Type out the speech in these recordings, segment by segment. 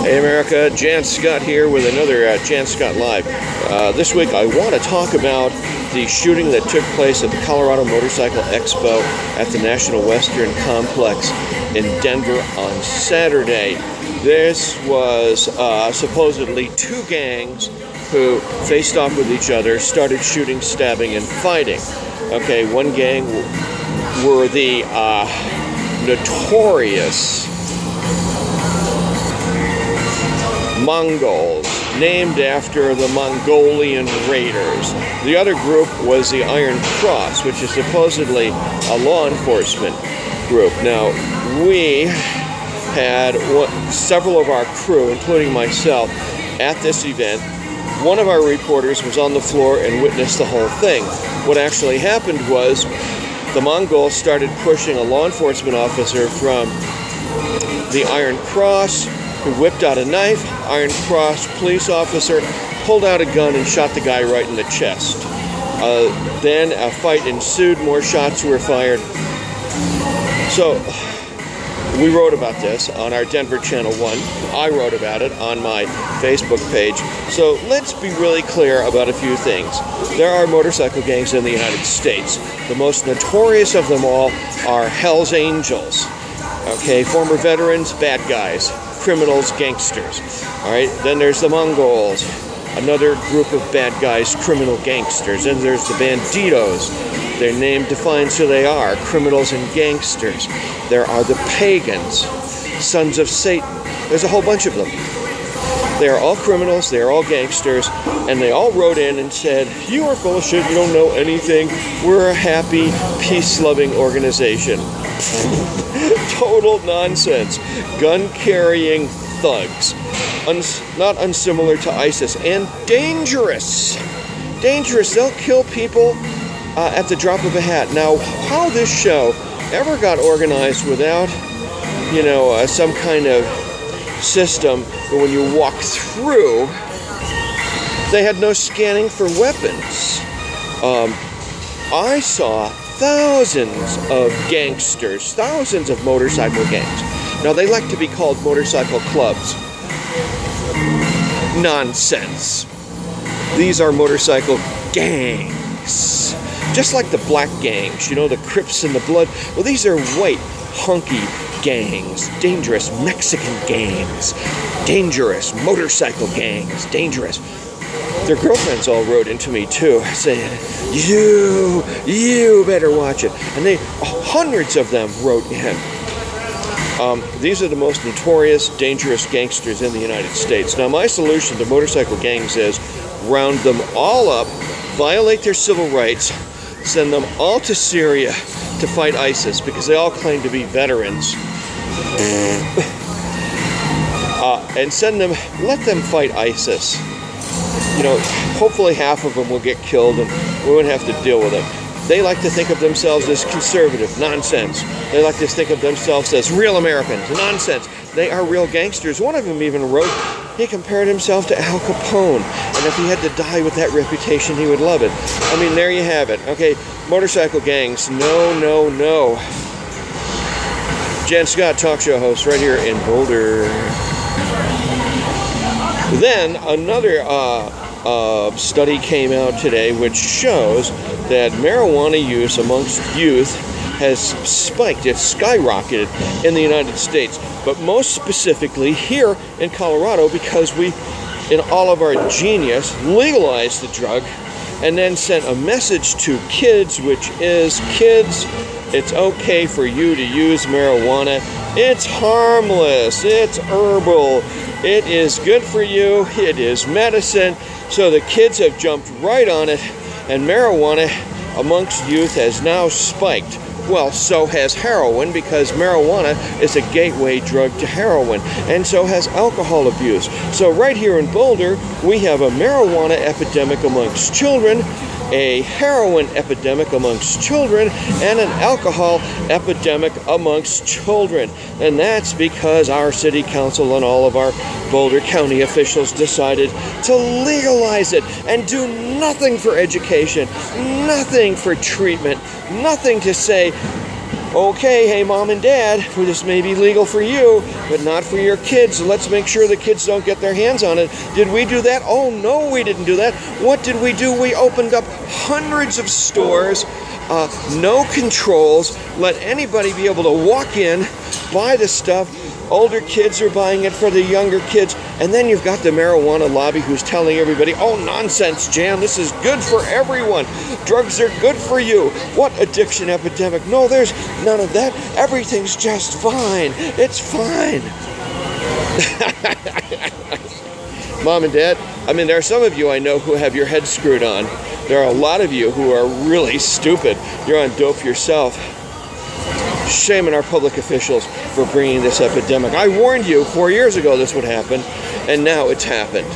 Hey America, Jan Scott here with another Jan Scott Live. This week I want to talk about the shooting that took place at the Colorado Motorcycle Expo at the National Western Complex in Denver on Saturday. This was supposedly two gangs who faced off with each other, started shooting, stabbing, and fighting. Okay, one gang were the notorious Mongols, named after the Mongolian raiders. The other group was the Iron Cross, which is supposedly a law enforcement group. Now, we had several of our crew, including myself, at this event. One of our reporters was on the floor and witnessed the whole thing. What actually happened was the Mongols started pushing a law enforcement officer from the Iron Cross, who whipped out a knife. Iron Cross police officer pulled out a gun and shot the guy right in the chest. Then a fight ensued, more shots were fired. So we wrote about this on our Denver Channel 1. I wrote about it on my Facebook page. So let's be really clear about a few things. There are motorcycle gangs in the United States. The most notorious of them all are Hell's Angels. Okay, former veterans, bad guys. Criminals, gangsters. All right, then there's the Mongols, another group of bad guys, criminal gangsters. And there's the Banditos. Their name defines who they are, criminals and gangsters. There are the pagans, sons of Satan. There's a whole bunch of them. They are all criminals, they are all gangsters, and they all wrote in and said, "You are full of shit, you don't know anything. We're a happy, peace-loving organization." Total nonsense. Gun-carrying thugs. Not unsimilar to ISIS. And dangerous. Dangerous. They'll kill people at the drop of a hat. Now, how this show ever got organized without, some kind of system where when you walk through, they had no scanning for weapons. I saw thousands of gangsters, thousands of motorcycle gangs. Now, they like to be called motorcycle clubs. Nonsense. These are motorcycle gangs. Just like the black gangs, the Crips and the Blood. Well, these are white, hunky gangs. Dangerous Mexican gangs. Dangerous motorcycle gangs. Dangerous. Their girlfriends all wrote into me too, saying, you better watch it. And hundreds of them wrote in. These are the most notorious, dangerous gangsters in the United States. Now, my solution to motorcycle gangs is round them all up, violate their civil rights, send them all to Syria to fight ISIS, because they all claim to be veterans. And let them fight ISIS. Hopefully half of them will get killed and we won't have to deal with it. They like to think of themselves as conservative. Nonsense. They like to think of themselves as real Americans. Nonsense. They are real gangsters. One of them even wrote, he compared himself to Al Capone. And if he had to die with that reputation, he would love it. I mean, there you have it. Okay, motorcycle gangs. No. Jan Scott, talk show host, right here in Boulder. Then another study came out today which shows that marijuana use amongst youth has spiked, it's skyrocketed in the United States, but most specifically here in Colorado, because we, in all of our genius, legalized the drug and then sent a message to kids, which is, kids, it's okay for you to use marijuana. It's harmless, it's herbal, it is good for you, it is medicine. So the kids have jumped right on it, and marijuana amongst youth has now spiked. Well, so has heroin, because marijuana is a gateway drug to heroin, and so has alcohol abuse. So right here in Boulder, we have a marijuana epidemic amongst children, a heroin epidemic amongst children, and an alcohol epidemic amongst children. And that's because our city council and all of our Boulder County officials decided to legalize it and do nothing for education, nothing for treatment, nothing to say, Okay, hey mom and dad, this may be legal for you, but not for your kids. So let's make sure the kids don't get their hands on it. Did we do that? Oh no, we didn't do that. What did we do? We opened up hundreds of stores, no controls, let anybody be able to walk in, buy the stuff. Older kids are buying it for the younger kids. And then you've got the marijuana lobby who's telling everybody, oh, nonsense, Jan, this is good for everyone. Drugs are good for you. What addiction epidemic? No, there's none of that. Everything's just fine. It's fine. Mom and Dad, I mean, there are some of you I know who have your head screwed on. There are a lot of you who are really stupid. You're on dope yourself. Shame on our public officials for bringing this epidemic. I warned you 4 years ago this would happen, and now it's happened.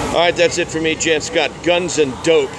All right, that's it for me, Jan Scott. Guns and dope.